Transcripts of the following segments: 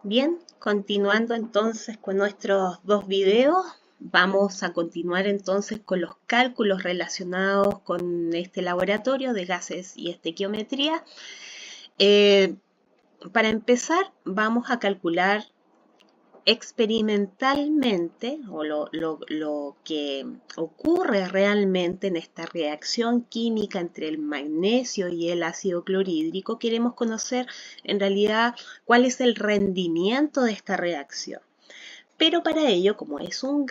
Bien, continuando entonces con nuestros dos videos, vamos a continuar entonces con los cálculos relacionados con este laboratorio de gases y estequiometría. Eh, para empezar, vamos a calcular experimentalmente o lo que ocurre realmente en esta reacción química entre el magnesio y el ácido clorhídrico. Queremos conocer en realidad cuál es el rendimiento de esta reacción. Pero para ello, como eh, es un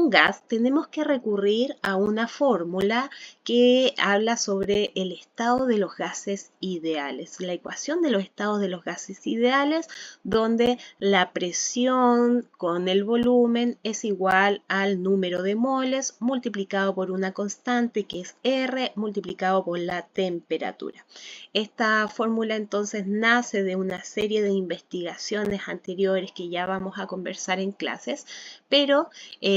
gas, tenemos que recurrir a una fórmula que habla sobre el estado de los gases ideales, la ecuación de los estados de los gases ideales, donde la presión con el volumen es igual al número de moles multiplicado por una constante que es R multiplicado por la temperatura. Esta fórmula entonces nace de una serie de investigaciones anteriores que ya vamos a conversar en clases, pero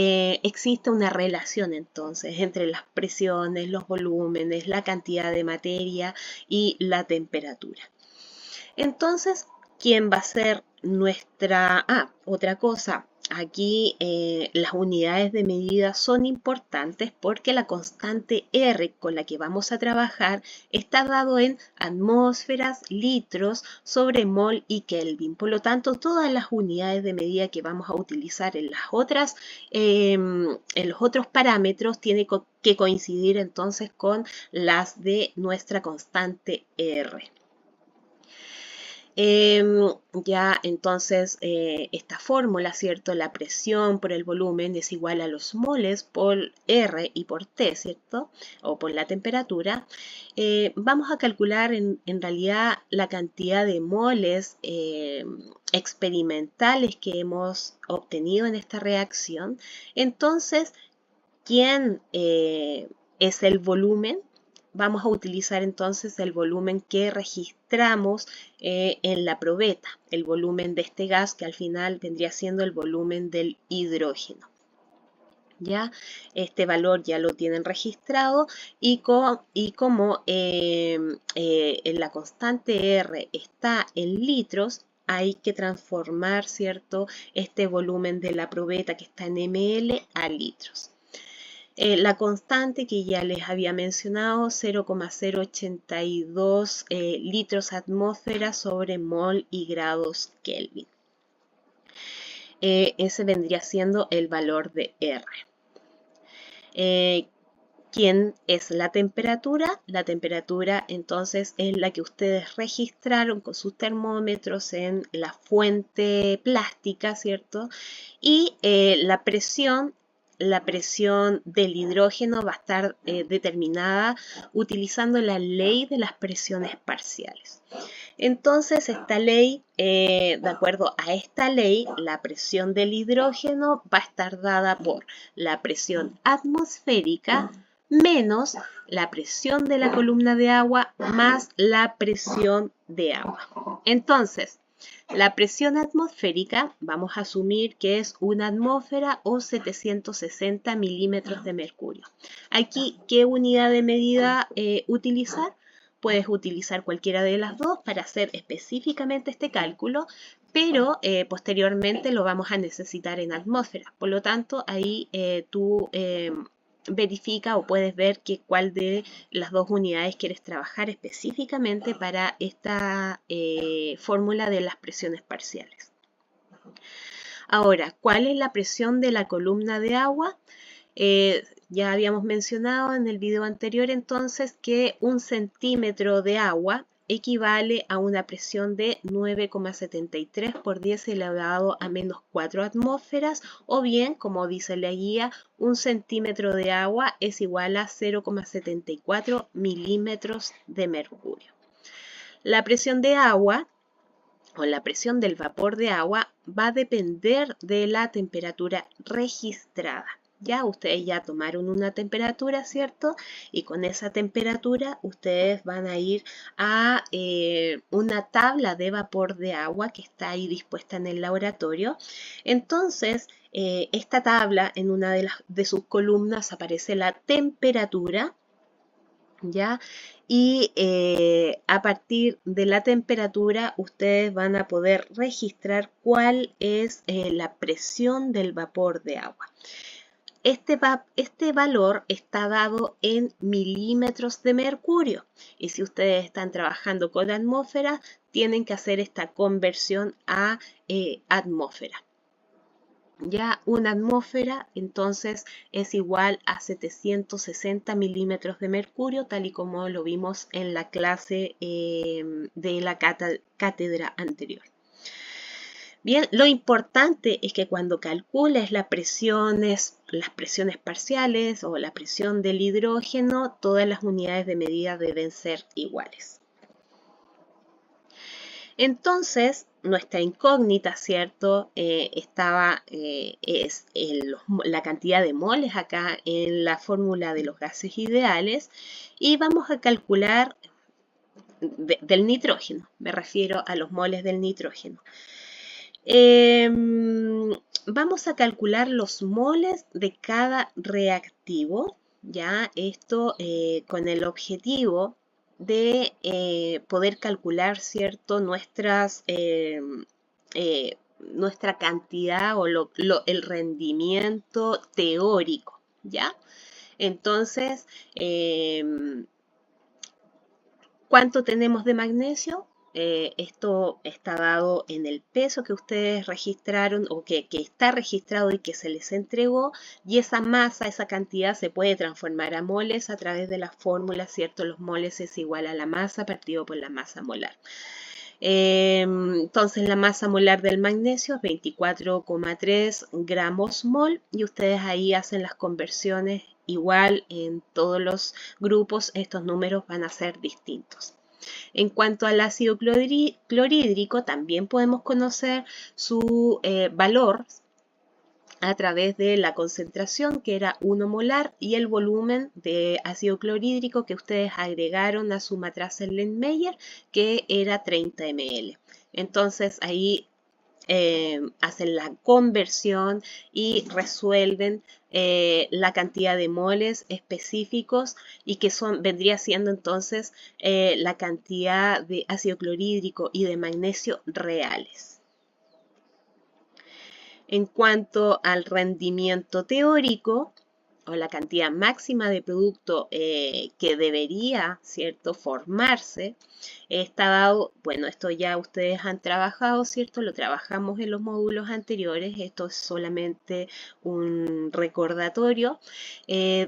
existe una relación entonces entre las presiones, los volúmenes, la cantidad de materia y la temperatura. Entonces, ¿quién va a ser nuestra... otra cosa. Aquí las unidades de medida son importantes porque la constante R con la que vamos a trabajar está dado en atmósferas, litros sobre mol y Kelvin. Por lo tanto, todas las unidades de medida que vamos a utilizar en los otros parámetros tienen que coincidir entonces con las de nuestra constante R. Ya entonces esta fórmula, ¿cierto? La presión por el volumen es igual a los moles por R y por T, ¿cierto? O por la temperatura. Vamos a calcular en realidad la cantidad de moles experimentales que hemos obtenido en esta reacción. Entonces, ¿quién es el volumen? Vamos a utilizar entonces el volumen que registramos en la probeta, el volumen de este gas que al final vendría siendo el volumen del hidrógeno. ¿Ya? Este valor ya lo tienen registrado y como en la constante R está en litros, hay que transformar, ¿cierto?, este volumen de la probeta que está en ml a litros. La constante que ya les había mencionado, 0,082 litros atmósfera sobre mol y grados Kelvin. Ese vendría siendo el valor de R. ¿Quién es la temperatura? La temperatura entonces es la que ustedes registraron con sus termómetros en la fuente plástica, ¿cierto? Y la presión del hidrógeno va a estar determinada utilizando la ley de las presiones parciales. Entonces, esta ley, de acuerdo a esta ley, la presión del hidrógeno va a estar dada por la presión atmosférica menos la presión de la columna de agua más la presión de agua. Entonces, la presión atmosférica, vamos a asumir que es una atmósfera o 760 milímetros de mercurio. Aquí, ¿qué unidad de medida utilizar? Puedes utilizar cualquiera de las dos para hacer específicamente este cálculo, pero posteriormente lo vamos a necesitar en atmósfera. Por lo tanto, ahí tú verifica o puedes ver cuál de las dos unidades quieres trabajar específicamente para esta fórmula de las presiones parciales. Ahora, ¿cuál es la presión de la columna de agua? Ya habíamos mencionado en el video anterior entonces que 1 centímetro de agua equivale a una presión de 9,73 por 10 elevado a menos 4 atmósferas, o bien, como dice la guía, 1 centímetro de agua es igual a 0,74 milímetros de mercurio. La presión de agua o la presión del vapor de agua va a depender de la temperatura registrada. Ya ustedes ya tomaron una temperatura, ¿cierto? Y con esa temperatura ustedes van a ir a una tabla de vapor de agua que está ahí dispuesta en el laboratorio. Entonces, esta tabla, en una de sus columnas aparece la temperatura ¿ya? Y a partir de la temperatura ustedes van a poder registrar cuál es la presión del vapor de agua. Este valor está dado en milímetros de mercurio y si ustedes están trabajando con atmósfera, tienen que hacer esta conversión a atmósfera. Ya una atmósfera entonces es igual a 760 milímetros de mercurio, tal y como lo vimos en la clase de la cátedra anterior. Bien, lo importante es que cuando calcules las presiones parciales o la presión del hidrógeno, todas las unidades de medida deben ser iguales. Entonces, nuestra incógnita, ¿cierto? Es la cantidad de moles acá en la fórmula de los gases ideales y vamos a calcular del nitrógeno, me refiero a los moles del nitrógeno. Vamos a calcular los moles de cada reactivo, ya esto con el objetivo de poder calcular, ¿cierto?, nuestra cantidad o el rendimiento teórico, ¿ya? Entonces, ¿cuánto tenemos de magnesio? Esto está dado en el peso que ustedes registraron o que está registrado y que se les entregó, y esa masa, esa cantidad se puede transformar a moles a través de la fórmula, ¿cierto? Los moles es igual a la masa partido por la masa molar. Entonces la masa molar del magnesio es 24,3 gramos mol y ustedes ahí hacen las conversiones igual en todos los grupos, estos números van a ser distintos. En cuanto al ácido clorhídrico, también podemos conocer su valor a través de la concentración, que era 1 molar, y el volumen de ácido clorhídrico que ustedes agregaron a su matraca Erlenmeyer, que era 30 ml. Entonces ahí hacen la conversión y resuelven la cantidad de moles específicos y que vendría siendo entonces la cantidad de ácido clorhídrico y de magnesio reales. En cuanto al rendimiento teórico, o la cantidad máxima de producto que debería, ¿cierto?, formarse, está dado, bueno, esto ya ustedes han trabajado, ¿cierto? Lo trabajamos en los módulos anteriores, esto es solamente un recordatorio,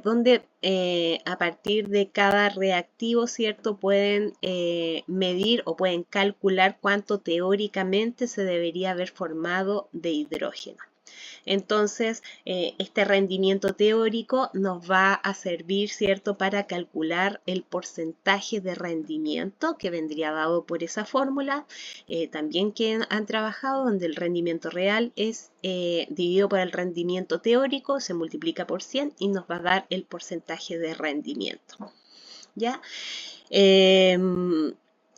donde a partir de cada reactivo, ¿cierto?, pueden medir o pueden calcular cuánto teóricamente se debería haber formado de hidrógeno. Entonces, este rendimiento teórico nos va a servir, ¿cierto?, para calcular el porcentaje de rendimiento que vendría dado por esa fórmula. También que han trabajado donde el rendimiento real es dividido por el rendimiento teórico, se multiplica por 100 y nos va a dar el porcentaje de rendimiento. ¿Ya?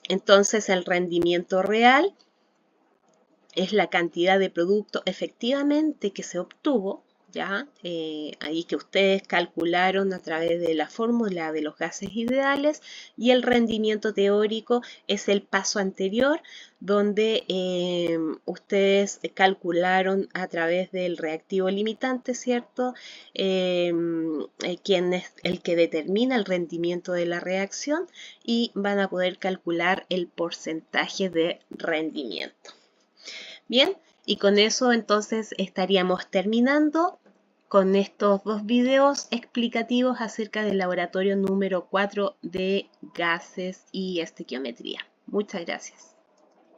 Entonces, el rendimiento real es la cantidad de producto efectivamente que se obtuvo, ¿ya? Ahí que ustedes calcularon a través de la fórmula de los gases ideales, y el rendimiento teórico es el paso anterior donde ustedes calcularon a través del reactivo limitante, ¿cierto? Quien es el que determina el rendimiento de la reacción, y van a poder calcular el porcentaje de rendimiento. Bien, y con eso entonces estaríamos terminando con estos dos videos explicativos acerca del laboratorio número 4 de gases y estequiometría. Muchas gracias.